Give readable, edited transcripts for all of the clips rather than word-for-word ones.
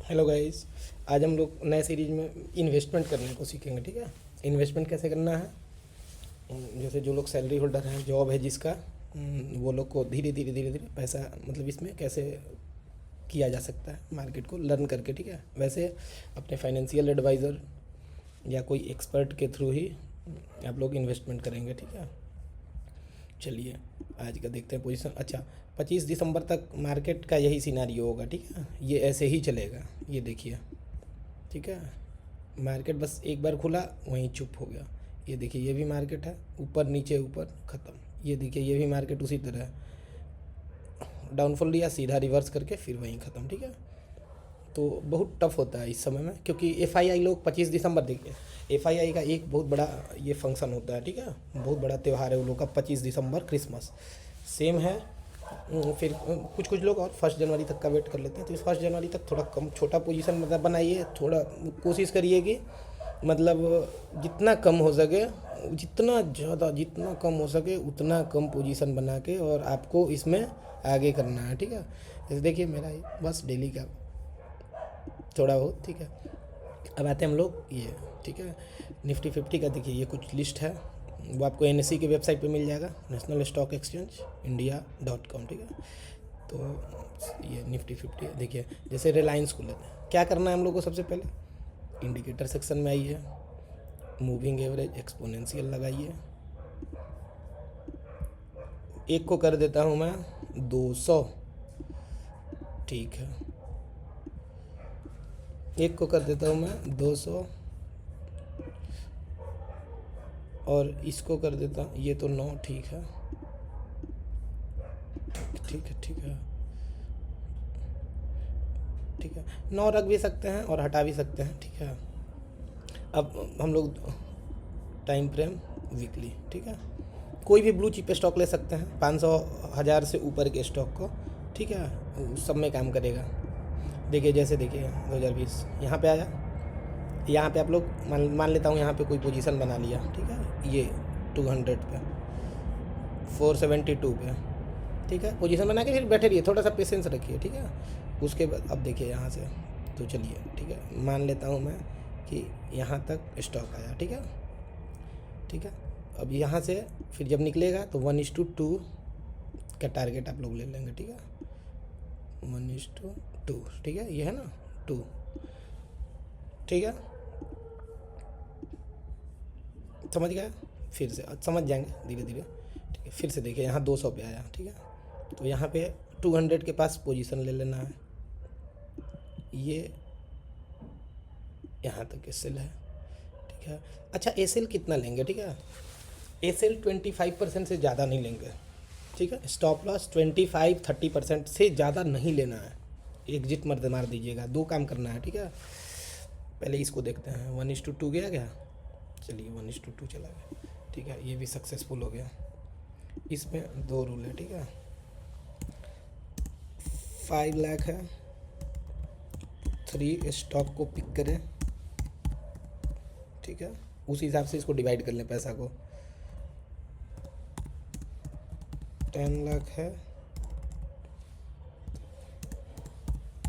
Hello guys. आज हम लोग नए सीरीज में इन्वेस्टमेंट करने को सीखेंगे। ठीक है, इन्वेस्टमेंट कैसे करना है। जैसे जो लोग सैलरी होल्डर हैं, जॉब है जिसका, वो लोग को धीरे धीरे धीरे धीरे पैसा मतलब इसमें कैसे किया जा सकता है मार्केट को लर्न करके। ठीक है, वैसे अपने फाइनेंशियल एडवाइज़र या कोई एक्सपर्ट के थ्रू ही आप लोग इन्वेस्टमेंट करेंगे। ठीक है, चलिए आज का देखते हैं पोजीशन। अच्छा, 25 दिसंबर तक मार्केट का यही सिनारियो होगा। ठीक है, ये ऐसे ही चलेगा, ये देखिए। ठीक है, मार्केट बस एक बार खुला वहीं चुप हो गया। ये देखिए, ये भी मार्केट है, ऊपर नीचे ऊपर ख़त्म। ये देखिए, ये भी मार्केट उसी तरह है, डाउनफॉल लिया सीधा रिवर्स करके फिर वहीं ख़त्म। ठीक है, तो बहुत टफ होता है इस समय में, क्योंकि एफआईआई लोग 25 दिसंबर, देखिए एफआईआई का एक बहुत बड़ा ये फंक्शन होता है। ठीक है, बहुत बड़ा त्यौहार है वो लोग का, 25 दिसंबर क्रिसमस सेम है। फिर कुछ कुछ लोग और 1 जनवरी तक का वेट कर लेते हैं, तो इस 1 जनवरी तक थोड़ा कम छोटा पोजीशन मतलब बनाइए। थोड़ा कोशिश करिए कि मतलब जितना कम हो सके, जितना ज़्यादा जितना कम हो सके उतना कम पोजीशन बना के और आपको इसमें आगे करना है। ठीक है, जैसे देखिए मेरा बस डेली का थोड़ा बहुत। ठीक है, अब आते हैं हम लोग ये। ठीक है, निफ्टी 50 का देखिए, ये कुछ लिस्ट है, वो आपको एनएससी की वेबसाइट पे मिल जाएगा, नेशनल स्टॉक एक्सचेंज इंडिया.com। ठीक है, तो ये निफ्टी 50 देखिए। जैसे रिलायंस को लेते हैं, क्या करना है हम लोग को। सबसे पहले इंडिकेटर सेक्शन में आइए, मूविंग एवरेज एक्सपोनेंशियल लगाइए। एक को कर देता हूँ मैं 200। ठीक है, एक को कर देता हूँ मैं 200 और इसको कर देता हूँ, ये तो 9। ठीक है, ठीक है, ठीक है, ठीक है, 9 रख भी सकते हैं और हटा भी सकते हैं। ठीक है, अब हम लोग टाइम फ्रेम वीकली। ठीक है, कोई भी ब्लू चिप स्टॉक ले सकते हैं, 500 1000 से ऊपर के स्टॉक को। ठीक है, उस सब में काम करेगा। देखिए जैसे देखिए 2020 यहाँ पे आया, यहाँ पे आप लोग मान लेता हूँ यहाँ पे कोई पोजीशन बना लिया। ठीक है, ये 200 पे, 472 पे। ठीक है, पोजीशन बना के फिर बैठे रहिए, थोड़ा सा पेशेंस रखिए। ठीक है, उसके बाद अब देखिए यहाँ से, तो चलिए ठीक है, मान लेता हूँ मैं कि यहाँ तक स्टॉक आया। ठीक है, ठीक है, अब यहाँ से फिर जब निकलेगा तो 1:2 का टारगेट आप लोग ले लेंगे। ठीक है, 1:2। ठीक है, ये है ना 2। ठीक है, समझ गए, फिर से समझ जाएंगे धीरे धीरे। ठीक है, फिर से देखिए यहाँ 200 पे आया। ठीक है, तो यहाँ पे 200 के पास पोजीशन ले लेना है। ये यहाँ तक एसएल है। ठीक है, अच्छा एसएल कितना लेंगे। ठीक है, एसएल 25% से ज़्यादा नहीं लेंगे। ठीक है, स्टॉप लॉस 25-30% से ज़्यादा नहीं लेना है। एग्जिट मत मार दीजिएगा, दो काम करना है। ठीक है, पहले इसको देखते हैं, 1:2 गया। चलिए 1:2 चला गया। ठीक है, ये भी सक्सेसफुल हो गया। इसमें दो रूल है। ठीक है, 5 लाख है, 3 स्टॉक को पिक करें। ठीक है, उस हिसाब से इसको डिवाइड कर लें पैसा को। 10 लाख है,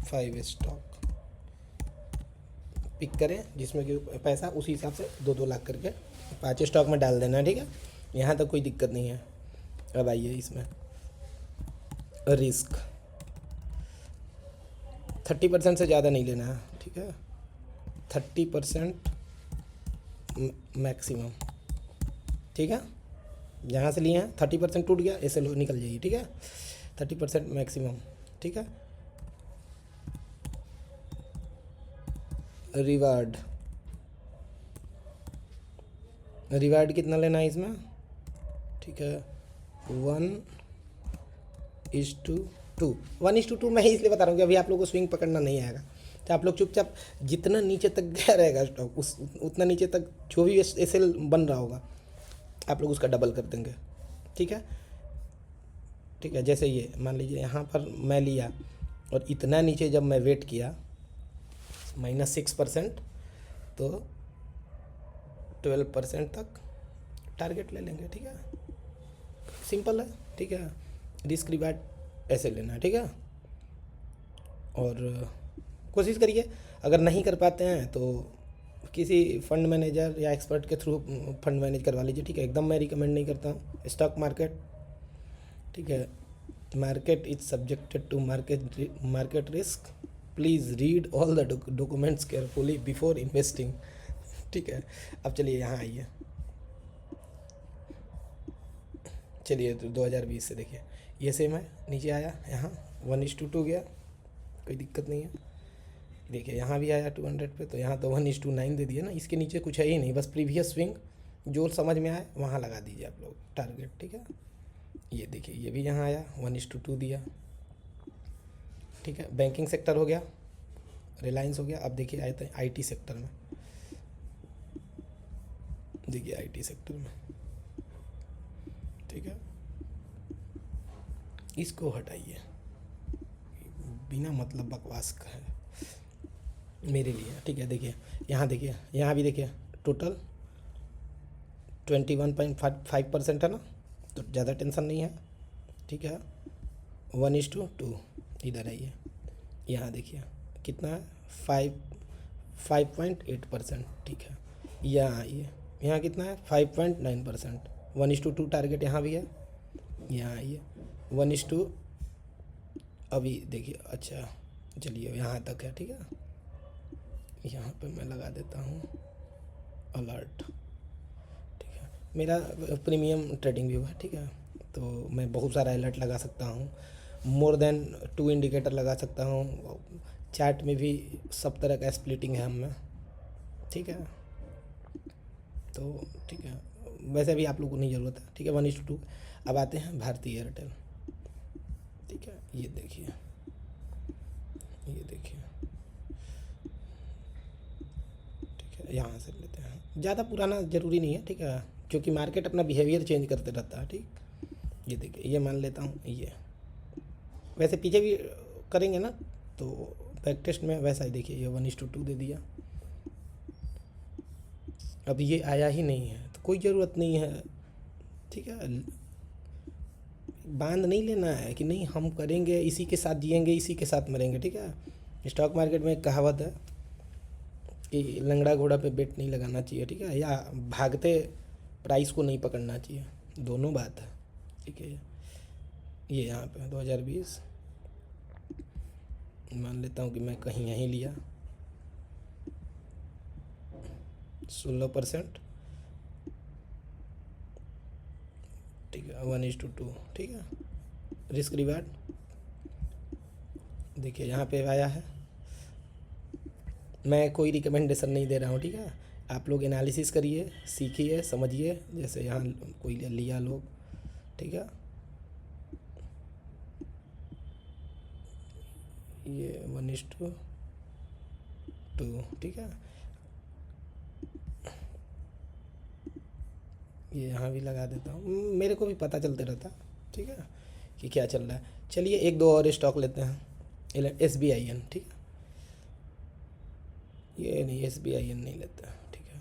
5 स्टॉक पिक करें, जिसमें कि पैसा उसी हिसाब से 2-2 लाख करके 5 स्टॉक में डाल देना है। ठीक है, यहाँ तक कोई दिक्कत नहीं है। अब आइए इसमें रिस्क 30% से ज़्यादा नहीं लेना है। ठीक है, 30% मैक्सिमम। ठीक है, यहाँ से लिए हैं 30% टूट गया, ऐसे लो निकल जाइए। ठीक है, 30% मैक्सिमम। ठीक है, रिवार्ड रिवार्ड कितना लेना है इसमें। ठीक है, 1:2। 1:2 मैं ही इसलिए बता रहा हूँ कि अभी आप लोगों को स्विंग पकड़ना नहीं आएगा, तो आप लोग चुपचाप जितना नीचे तक गया रहेगा स्टॉक, उस उतना नीचे तक जो भी एसएल बन रहा होगा आप लोग उसका डबल कर देंगे। ठीक है, ठीक है, जैसे ये मान लीजिए यहाँ पर मैं लिया और इतना नीचे जब मैं वेट किया -6%, तो 12% तक टारगेट ले लेंगे। ठीक है, सिंपल है। ठीक है, रिस्क रिवार्ड ऐसे लेना है। ठीक है, और कोशिश करिए। अगर नहीं कर पाते हैं तो किसी फंड मैनेजर या एक्सपर्ट के थ्रू फंड मैनेज करवा लीजिए, ठीक है। एकदम मैं रिकमेंड नहीं करता हूँ स्टॉक मार्केट, ठीक है। Market is subjected to market risk, please read all the documents carefully before investing, ठीक है। अब चलिए यहाँ आइए, चलिए तो 2020 से देखिए ये सेम है, नीचे आया यहाँ 1:2 गया, कोई दिक्कत नहीं है। देखिए यहाँ भी आया 200 पे, तो यहाँ तो 1:9 दे दिया ना, इसके नीचे कुछ है ही नहीं, बस प्रीवियस स्विंग जो समझ में आए वहाँ लगा दीजिए आप लोग टारगेट, ठीक है। ये देखिए ये भी यहाँ आया 1:2 दिया, ठीक है। बैंकिंग सेक्टर हो गया, रिलायंस हो गया। अब देखिए आए थे आईटी सेक्टर में, देखिए आईटी सेक्टर में, ठीक है। इसको हटाइए, बिना मतलब बकवास का है मेरे लिए, ठीक है। देखिए यहाँ देखिए, यहाँ भी देखिए टोटल 21.5% है ना, तो ज़्यादा टेंशन नहीं है, ठीक है। 1:2 इधर आइए, यहाँ देखिए कितना है 5.8%, ठीक है। यहाँ आइए, यहाँ कितना है 5.9%, 1:2 टारगेट यहाँ भी है। यहाँ आइए 1:2, अभी देखिए, अच्छा चलिए यहाँ तक है, ठीक है। यहाँ पे मैं लगा देता हूँ अलर्ट, ठीक है। मेरा प्रीमियम ट्रेडिंग व्यू है, ठीक है, तो मैं बहुत सारा अलर्ट लगा सकता हूँ, मोर देन 2 इंडिकेटर लगा सकता हूँ। चार्ट में भी सब तरह का स्प्लिटिंग है हमें, ठीक है। तो ठीक है, वैसे भी आप लोगों को नहीं ज़रूरत है, ठीक है। 1:2। अब आते हैं भारतीय एयरटेल, ठीक है। ये देखिए, ये देखिए, ठीक है। यहाँ से लेते हैं, ज़्यादा पुराना ज़रूरी नहीं है, ठीक है, क्योंकि मार्केट अपना बिहेवियर चेंज करते रहता है, ठीक। ये देखिए, ये मान लेता हूँ, ये वैसे पीछे भी करेंगे ना, तो बैक टेस्ट में वैसा ही देखिए, ये 1:2 दे दिया। अब ये आया ही नहीं है तो कोई ज़रूरत नहीं है, ठीक है। बांध नहीं लेना है कि नहीं हम करेंगे, इसी के साथ जिएंगे, इसी के साथ मरेंगे, ठीक है। स्टॉक मार्केट में एक कहावत है कि लंगड़ा घोड़ा पे बेट नहीं लगाना चाहिए, ठीक है, या भागते प्राइस को नहीं पकड़ना चाहिए, दोनों बात है, ठीक है। ये यहाँ पे 2020 मान लेता हूँ कि मैं कहीं यहीं लिया 16%, ठीक है। 1:2, ठीक है। रिस्क रिवार्ड देखिए यहाँ पे आया है, मैं कोई रिकमेंडेशन नहीं दे रहा हूँ, ठीक है। आप लोग एनालिसिस करिए, सीखिए, समझिए, जैसे यहाँ कोई लिया लोग, ठीक है। ये 1:2, ठीक है। ये यहाँ भी लगा देता हूँ, मेरे को भी पता चलते रहता, ठीक है, कि क्या चल रहा है। चलिए एक दो और स्टॉक लेते हैं, SBIN, ठीक है। ये नहीं, SBIN नहीं लेता, ठीक है।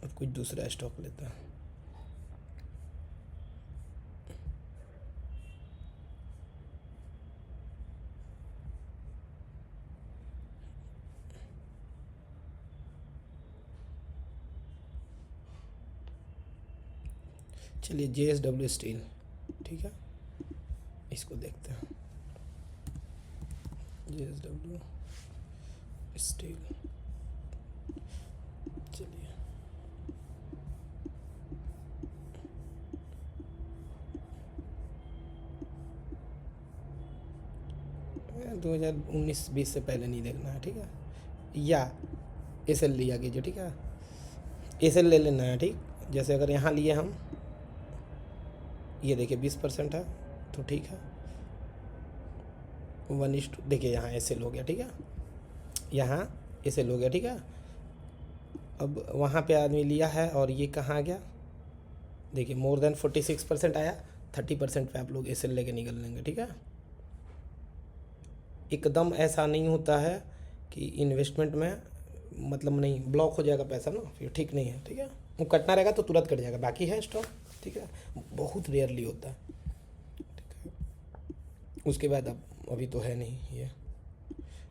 अब कुछ दूसरा स्टॉक लेता है, चलिए JSW स्टील, ठीक है, इसको देखते हैं। JSW स्टील, चलिए 2019-20 से पहले नहीं देखना है, ठीक है। या SL लिया कीजिए, ठीक है, SL ले लेना है, ठीक। जैसे अगर यहाँ लिए हम, ये देखिए 20% है, तो ठीक है। 1:2 देखिए, यहाँ SL हो गया, ठीक है, यहाँ SL हो गया, ठीक है। अब वहाँ पे आदमी लिया है और ये कहाँ आ गया, देखिए मोर देन 46% आया, 30% पे आप लोग SL लेके निकल लेंगे, ठीक है। एकदम ऐसा नहीं होता है कि इन्वेस्टमेंट में मतलब नहीं ब्लॉक हो जाएगा पैसा ना, फिर ठीक नहीं है, ठीक है। वो कटना रहेगा तो तुरंत कट जाएगा, बाकी है स्टॉक, ठीक है, बहुत रेयरली होता है, ठीक है। उसके बाद अब अभी तो है नहीं ये,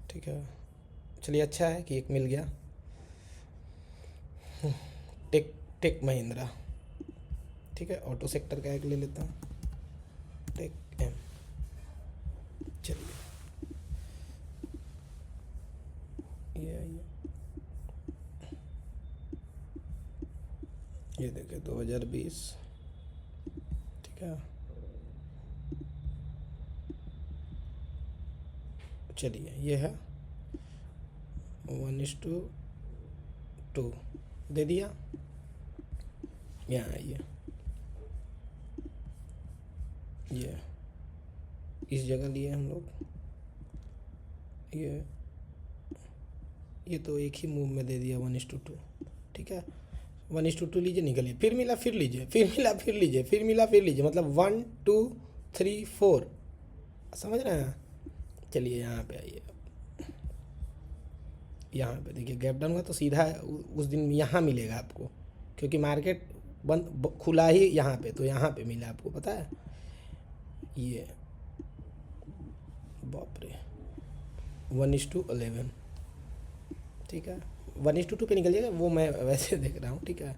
ठीक है। चलिए अच्छा है कि एक मिल गया। टेक टेक महिंद्रा, ठीक है। ऑटो सेक्टर का एक ले लेता हूँ, टेक एम। चलिए ये देखिए 2020, ठीक है। चलिए ये है 1:2 दे दिया। यहाँ ये इस जगह लिए हम लोग, ये तो एक ही मूव में दे दिया 1:2, ठीक है। 1:2 लीजिए, निकलिए, फिर मिला फिर लीजिए, फिर मिला फिर लीजिए, फिर मिला फिर लीजिए, मतलब 1 2 3 4, समझ रहे हैं। चलिए यहाँ पे आइए, यहाँ पे देखिए गैप डाउन हुआ तो सीधा उस दिन यहाँ मिलेगा आपको, क्योंकि मार्केट खुला ही यहाँ पे, तो यहाँ पे मिला आपको, पता है। ये बाप रे 1:11, ठीक है। 1:2 पे निकल जाएगा वो, मैं वैसे देख रहा हूँ, ठीक है।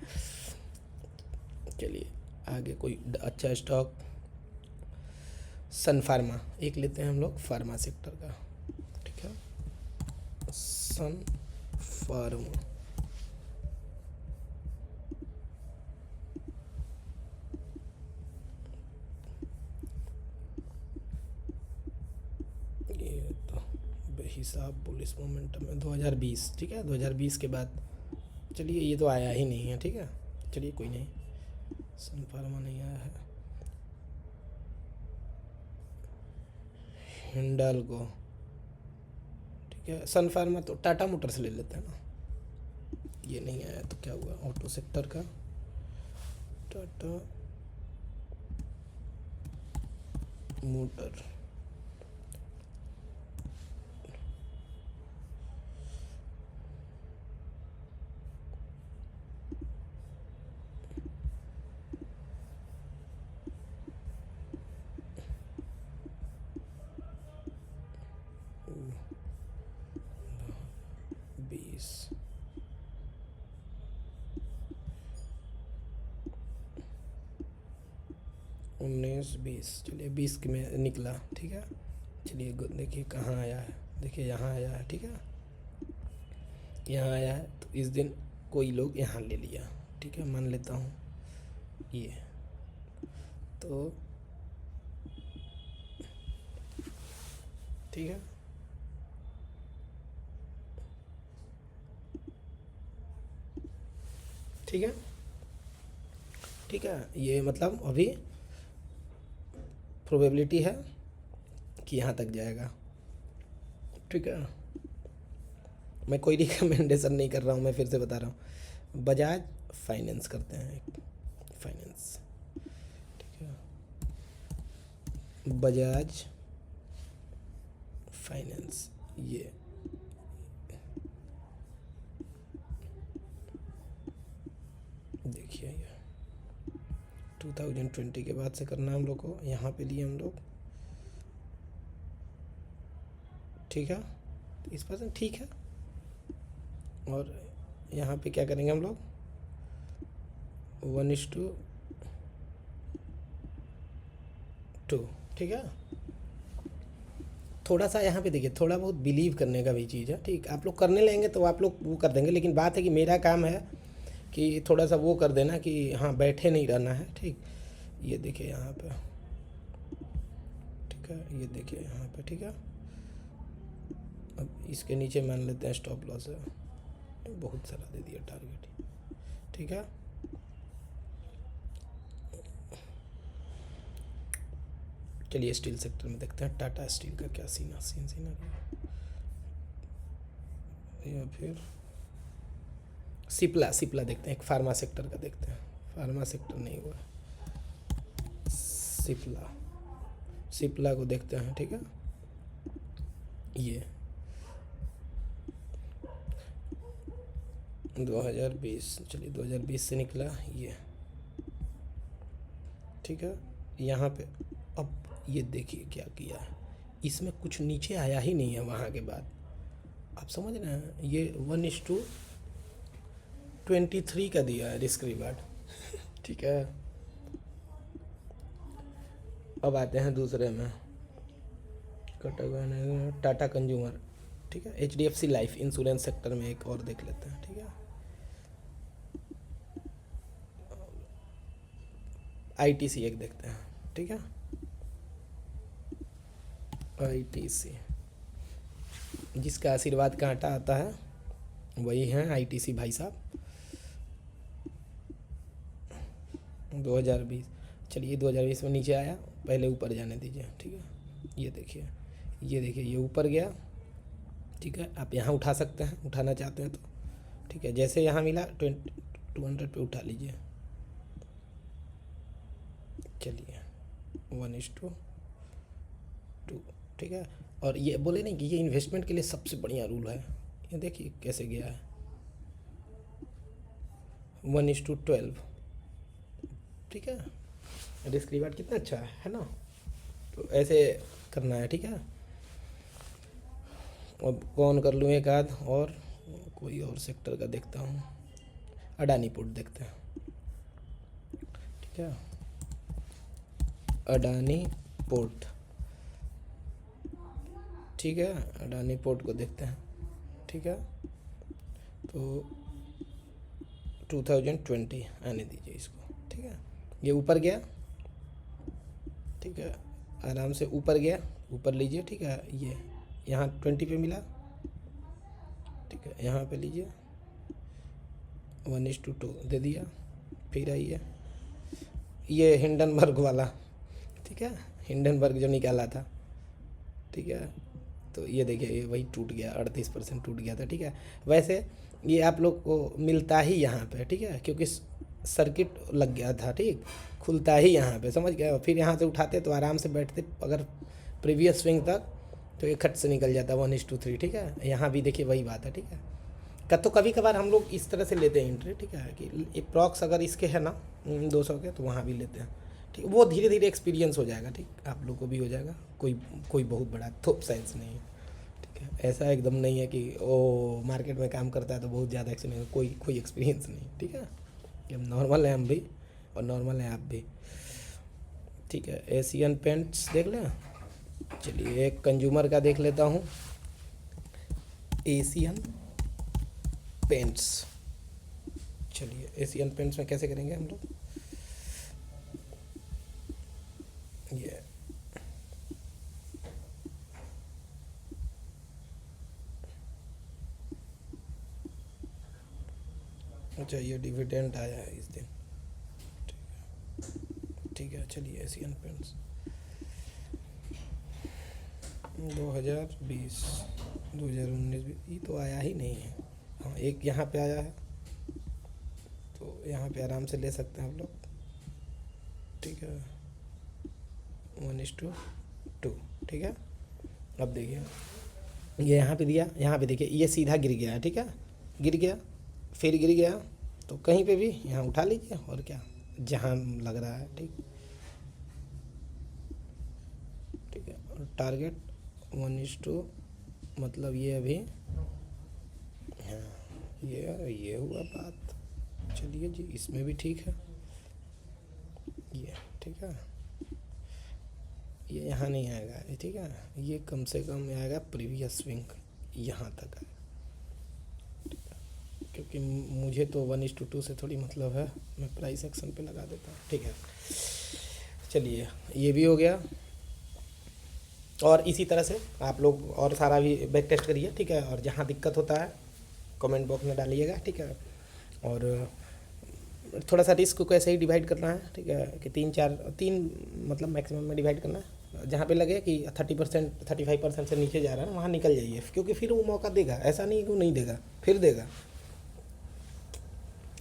चलिए आगे कोई अच्छा स्टॉक, सन फार्मा एक लेते हैं हम लोग, फार्मा सेक्टर का, ठीक है। सन फार्मा, ये तो बेहिसाब बुलिश मोमेंटम है 2020, ठीक है। 2020 के बाद चलिए ये तो आया ही नहीं है, ठीक है। चलिए कोई नहीं, सन फार्मा नहीं आया है। हिंडाल्को, ठीक है। सन फार्मा तो टाटा मोटर्स ले लेते हैं ना, ये नहीं आया तो क्या हुआ, ऑटो सेक्टर का टाटा मोटर, बीस, उन्नीस, बीस, चलिए 20 के में निकला, ठीक है। चलिए देखिए कहाँ आया है, देखिए यहाँ आया है, ठीक है। यहाँ आया है तो इस दिन कोई लोग यहाँ ले लिया, ठीक है, मान लेता हूँ ये, तो ठीक है। ठीक है, ठीक है, ये मतलब अभी प्रोबेबिलिटी है कि यहाँ तक जाएगा, ठीक है। मैं कोई रिकमेंडेशन नहीं कर रहा हूँ, मैं फिर से बता रहा हूँ। बजाज फाइनेंस करते हैं, फाइनेंस, ठीक है। बजाज फाइनेंस, ये देखिए, ये 2020 के बाद से करना है हम लोग को, यहाँ पे लिए हम लोग, ठीक है। 30%, ठीक है। और यहाँ पे क्या करेंगे हम लोग, 1:2, ठीक है। थोड़ा सा यहाँ पे देखिए, थोड़ा बहुत बिलीव करने का भी चीज़ है, ठीक। आप लोग करने लेंगे तो आप लोग वो कर देंगे, लेकिन बात है कि मेरा काम है कि थोड़ा सा वो कर देना कि हाँ बैठे नहीं रहना है, ठीक। ये देखिए यहाँ पे, ठीक है, ये देखिए यहाँ पे, ठीक है। अब इसके नीचे मान लेते हैं स्टॉप लॉस है, बहुत सारा दे दिया टारगेट, ठीक है। चलिए स्टील सेक्टर में देखते हैं, टाटा स्टील का क्या सीन या फिर सिप्ला देखते हैं, एक फार्मा सेक्टर का देखते हैं। फार्मा सेक्टर नहीं हुआ, सिप्ला को देखते हैं, ठीक है। ये 2020, चलिए 2020 से निकला ये, ठीक है। यहाँ पे अब ये देखिए क्या किया है, इसमें कुछ नीचे आया ही नहीं है वहाँ के बाद, आप समझ रहे हैं, ये 1:23 का दिया है रिस्क रिवार्ड। ठीक है, अब आते हैं दूसरे में, टाटा कंज्यूमर। ठीक है, HDFC लाइफ इंश्योरेंस सेक्टर में एक और देख लेते हैं। ठीक है, ITC एक देखते हैं। ठीक है, ITC, जिसका आशीर्वाद का आटा आता है वही है ITC भाई साहब। 2020, चलिए 2020 में नीचे आया, पहले ऊपर जाने दीजिए। ठीक है, ये देखिए, ये देखिए, ये ऊपर गया। ठीक है, आप यहाँ उठा सकते हैं, उठाना चाहते हैं तो। ठीक है, जैसे यहाँ मिला 200 पे उठा लीजिए। चलिए 1:2। ठीक है, और ये बोले नहीं कि ये इन्वेस्टमेंट के लिए सबसे बढ़िया रूल है। ये देखिए कैसे गया है, 1:12। ठीक है, रिस्क रिवार्ड कितना अच्छा है ना। तो ऐसे करना है। ठीक है, अब कौन कर लूँ एक आध और, कोई और सेक्टर का देखता हूँ, अडानी पोर्ट देखते हैं। ठीक है, अडानी पोर्ट। ठीक है, अडानी पोर्ट को देखते हैं। ठीक है, तो 2020 आने दीजिए इसको। ठीक है, ये ऊपर गया। ठीक है, आराम से ऊपर गया, ऊपर लीजिए। ठीक है, ये यहाँ 20 पे मिला। ठीक है, यहाँ पे लीजिए, 1:2 दे दिया। फिर आइए, ये हिंडनबर्ग वाला। ठीक है, हिंडनबर्ग जो निकाला था। ठीक है, तो ये देखिए, ये वही टूट गया, 38% टूट गया था। ठीक है, वैसे ये आप लोग को मिलता ही यहाँ पे। ठीक है, क्योंकि सर्किट लग गया था। ठीक, खुलता ही यहाँ पे, समझ गए। फिर यहाँ से उठाते तो आराम से बैठते, अगर प्रीवियस स्विंग तक, तो ये खट से निकल जाता 1:3। ठीक है, यहाँ भी देखिए वही बात है। ठीक है, तो कभी कभार हम लोग इस तरह से लेते हैं एंट्री। ठीक है, कि अप्रॉक्स अगर इसके है ना 200 के, तो वहाँ भी लेते हैं। ठीक, वो धीरे धीरे एक्सपीरियंस हो जाएगा। ठीक, आप लोग को भी हो जाएगा, कोई बहुत बड़ा थोप साइंस नहीं है। ठीक है, ऐसा एकदम नहीं है कि ओ मार्केट में काम करता है तो बहुत ज़्यादा एक्सपीरियंस, कोई एक्सपीरियंस नहीं। ठीक है, हम नॉर्मल हैं, हम भी, और नॉर्मल हैं आप भी। ठीक है, एशियन पेंट्स देख लें। चलिए एक कंज्यूमर का देख लेता हूँ, एशियन पेंट्स। चलिए एशियन पेंट्स में कैसे करेंगे हम लोग, ये अच्छा, ये डिविडेंड आया है इस दिन। ठीक है, चलिए एशियन पेंट्स 2020, 2019 ये तो आया ही नहीं है। हाँ, एक यहाँ पे आया है, तो यहाँ पे आराम से ले सकते हैं हम लोग। ठीक है, 1:2। ठीक है, अब देखिए, ये यहाँ पे दिया, यहाँ पे देखिए ये सीधा गिर गया है। ठीक है, गिर गया, फिर गिर गया, तो कहीं पे भी यहाँ उठा लीजिए, और क्या, जहाँ लग रहा है। ठीक, ठीक है, और टारगेट 1:2, मतलब ये अभी, हाँ, ये हुआ बात। चलिए जी, इसमें भी ठीक है ये। ठीक है, ये यहाँ नहीं आएगा। ठीक है, ये कम से कम आएगा प्रीवियस स्विंग यहाँ तक है। क्योंकि मुझे तो 1:2 से थोड़ी मतलब है, मैं प्राइस एक्शन पे लगा देता हूँ। ठीक है, चलिए ये भी हो गया, और इसी तरह से आप लोग और सारा भी बैक टेस्ट करिए। ठीक है, और जहाँ दिक्कत होता है कमेंट बॉक्स में डालिएगा। ठीक है, और थोड़ा सा रिस्क को ऐसे ही डिवाइड करना है। ठीक है, कि 3 मतलब मैक्सिमम में डिवाइड करना है। जहाँ पे लगे कि 30%, 35% से नीचे जा रहा है वहाँ निकल जाइए, क्योंकि फिर वो मौका देगा। ऐसा नहीं कि वो नहीं देगा,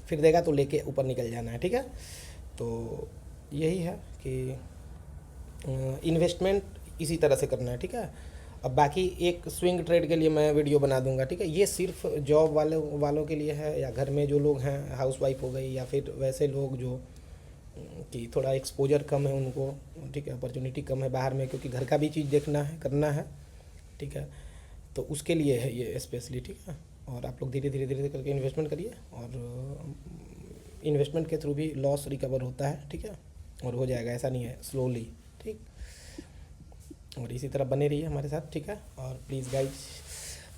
फिर देगा तो लेके ऊपर निकल जाना है। ठीक है, तो यही है कि इन्वेस्टमेंट इसी तरह से करना है। ठीक है, अब बाकी एक स्विंग ट्रेड के लिए मैं वीडियो बना दूंगा। ठीक है, ये सिर्फ जॉब वालों के लिए है, या घर में जो लोग हैं, हाउसवाइफ हो गई, या फिर वैसे लोग जो कि थोड़ा एक्सपोजर कम है उनको। ठीक है, अपॉर्चुनिटी कम है बाहर में, क्योंकि घर का भी चीज़ देखना है, करना है। ठीक है, तो उसके लिए है ये स्पेशली, ठीक है। और आप लोग धीरे धीरे धीरे करके इन्वेस्टमेंट करिए, और इन्वेस्टमेंट के थ्रू भी लॉस रिकवर होता है, ठीक है, और हो जाएगा, ऐसा नहीं है, स्लोली, ठीक। और इसी तरह बने रहिए हमारे साथ, ठीक है। और प्लीज़ गाइज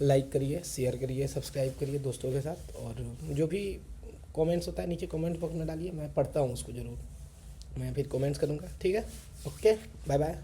लाइक करिए, शेयर करिए, सब्सक्राइब करिए दोस्तों के साथ, और जो भी कमेंट्स होता है नीचे कमेंट बॉक्स में डालिए, मैं पढ़ता हूँ उसको ज़रूर, मैं फिर कमेंट्स करूँगा, ठीक है। Okay, bye bye.